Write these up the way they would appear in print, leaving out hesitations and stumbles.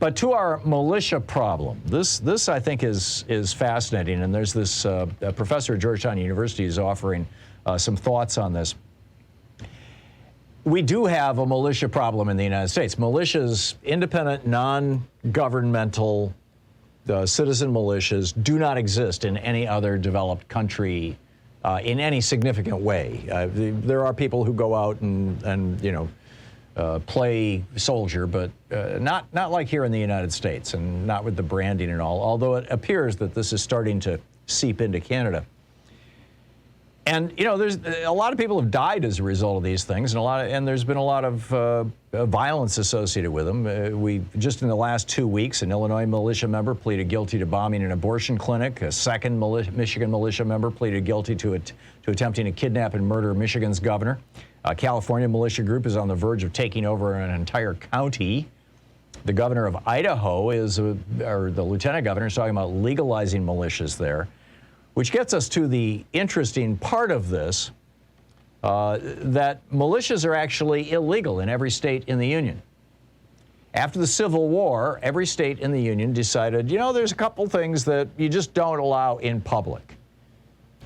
But to our militia problem, this I think is fascinating, and there's this a professor at Georgetown University is offering some thoughts on this. We do have a militia problem in the United States. Militias, independent, non-governmental citizen militias, do not exist in any other developed country in any significant way. There are people who go out and play soldier, but not like here in the United States, and not with the branding and all, although it appears that this is starting to seep into Canada. And, there's a lot of people have died as a result of these things, and there's been a lot of violence associated with them. We just in the last 2 weeks, an Illinois militia member pleaded guilty to bombing an abortion clinic. A second Michigan militia member pleaded guilty to attempting to kidnap and murder Michigan's governor. A California militia group is on the verge of taking over an entire county. The governor of Idaho or the lieutenant governor is talking about legalizing militias there. Which gets us to the interesting part of this, that militias are actually illegal in every state in the Union. After the Civil War, every state in the Union decided, there's a couple things that you just don't allow in public.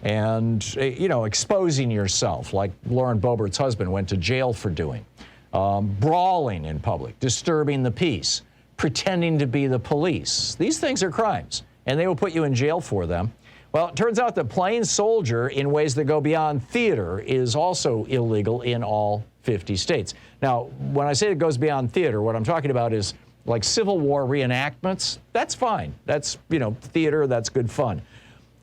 And, exposing yourself, like Lauren Boebert's husband went to jail for doing. Brawling in public, disturbing the peace, pretending to be the police. These things are crimes, and they will put you in jail for them. Well, it turns out that playing soldier in ways that go beyond theater is also illegal in all 50 states. Now, when I say it goes beyond theater, what I'm talking about is like Civil War reenactments. That's fine. That's, theater, that's good fun.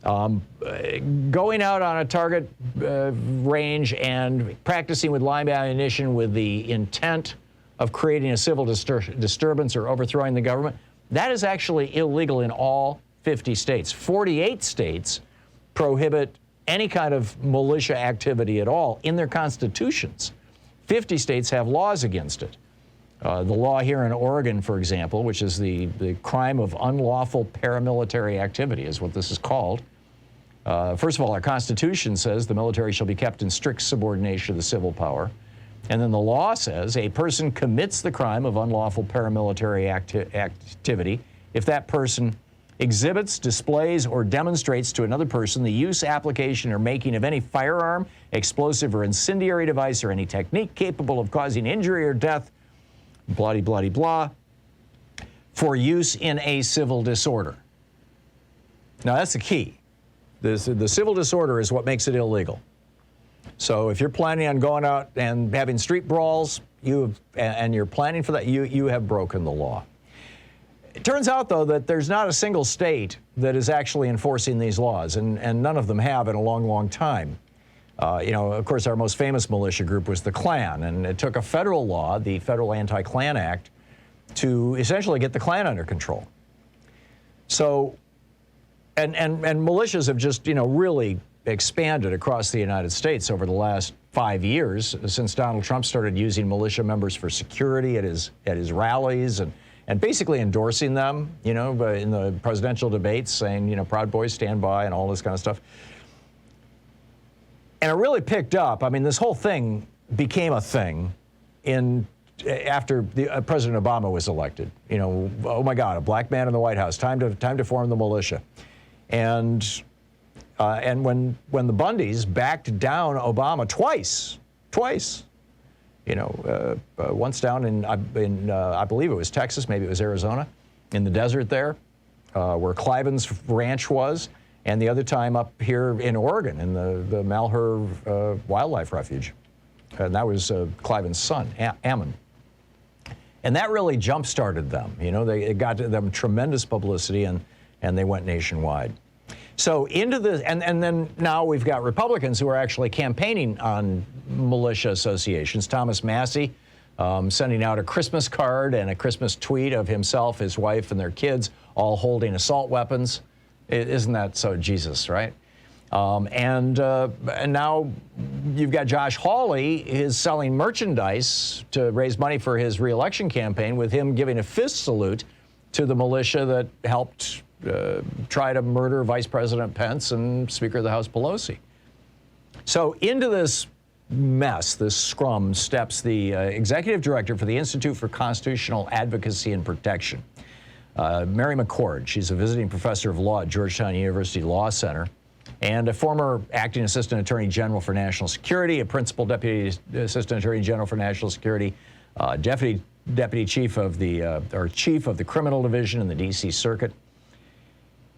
Going out on a target range and practicing with live ammunition with the intent of creating a civil disturbance or overthrowing the government, that is actually illegal in all 50 states. 48 states prohibit any kind of militia activity at all in their constitutions. 50 states have laws against it. The law here in Oregon, for example, which is the crime of unlawful paramilitary activity is what this is called. First of all, our Constitution says the military shall be kept in strict subordination to the civil power. And then the law says a person commits the crime of unlawful paramilitary activity if that person exhibits, displays, or demonstrates to another person the use, application, or making of any firearm, explosive, or incendiary device, or any technique capable of causing injury or death, blah, blah, blah, blah, for use in a civil disorder. Now, that's the key. The civil disorder is what makes it illegal. So if you're planning on going out and having street brawls, and you're planning for that, you have broken the law. It turns out, though, that there's not a single state that is actually enforcing these laws, and none of them have in a long, long time. Of course, our most famous militia group was the Klan, and it took a federal law, the Federal Anti-Klan Act, to essentially get the Klan under control. So, and militias have just, really expanded across the United States over the last 5 years, since Donald Trump started using militia members for security at his rallies and basically endorsing them, in the presidential debates, saying, Proud Boys stand by and all this kind of stuff. And it really picked up. I mean, this whole thing became a thing after President Obama was elected. Oh my God, a black man in the White House, time to form the militia. And when the Bundys backed down Obama twice, once down in I believe it was Texas, maybe it was Arizona, in the desert there, where Cliven's ranch was, and the other time up here in Oregon in the Malheur Wildlife Refuge. And that was Cliven's son, Ammon. And that really jump-started them. It got them tremendous publicity, and they went nationwide. So into this, and then now we've got Republicans who are actually campaigning on militia associations. Thomas Massey sending out a Christmas card and a Christmas tweet of himself, his wife, and their kids all holding assault weapons. Isn't that so Jesus, right? And now you've got Josh Hawley is selling merchandise to raise money for his reelection campaign, with him giving a fist salute to the militia that helped try to murder Vice President Pence and Speaker of the House Pelosi. So into this mess, this scrum, steps the executive director for the Institute for Constitutional Advocacy and Protection, Mary McCord. She's a visiting professor of law at Georgetown University Law Center and a former acting assistant attorney general for national security, a principal deputy assistant attorney general for national security, deputy chief of the criminal division in the D.C. Circuit.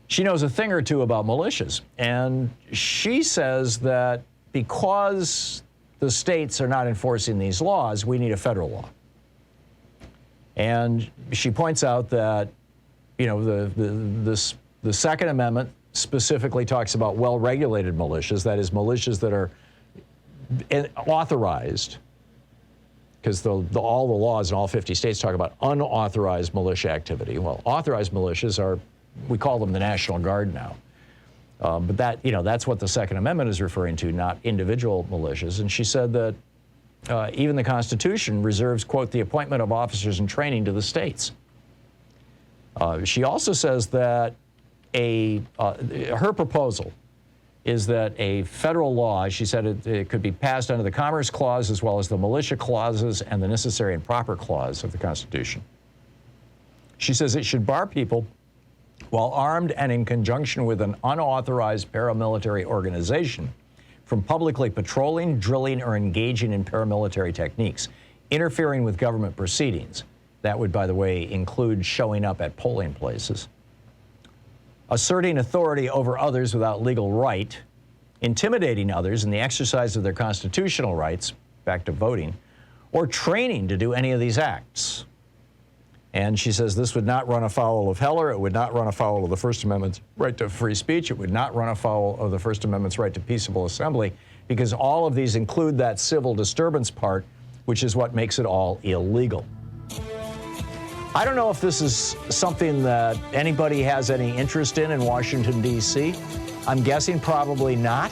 She knows a thing or two about militias, and she says that because the states are not enforcing these laws, we need a federal law. And she points out that, you know, the Second Amendment specifically talks about well-regulated militias, that is, militias that are authorized, because all the laws in all 50 states talk about unauthorized militia activity. Well, authorized militias are, we call them the National Guard now. But that, you know, that's what the Second Amendment is referring to, not individual militias. And she said that even the Constitution reserves, quote, the appointment of officers and training to the states. She also says that her proposal is that a federal law, she said it could be passed under the Commerce Clause as well as the Militia Clauses and the Necessary and Proper Clause of the Constitution. She says it should bar people while armed and in conjunction with an unauthorized paramilitary organization from publicly patrolling, drilling, or engaging in paramilitary techniques, interfering with government proceedings. That would, by the way, include showing up at polling places, asserting authority over others without legal right, intimidating others in the exercise of their constitutional rights, back to voting, or training to do any of these acts. And she says this would not run afoul of Heller. It would not run afoul of the First Amendment's right to free speech. It would not run afoul of the First Amendment's right to peaceable assembly, because all of these include that civil disturbance part, which is what makes it all illegal. I don't know if this is something that anybody has any interest in Washington, D.C. I'm guessing probably not.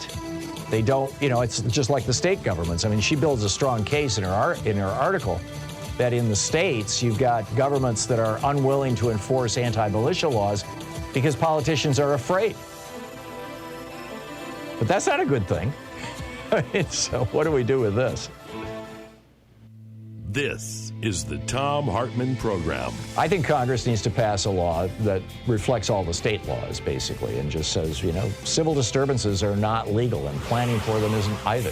They don't, you know, it's just like the state governments. I mean, she builds a strong case in her article that in the states, you've got governments that are unwilling to enforce anti-militia laws because politicians are afraid. But that's not a good thing. So what do we do with this? This is the Thom Hartmann Program. I think Congress needs to pass a law that reflects all the state laws, basically, and just says, you know, civil disturbances are not legal and planning for them isn't either.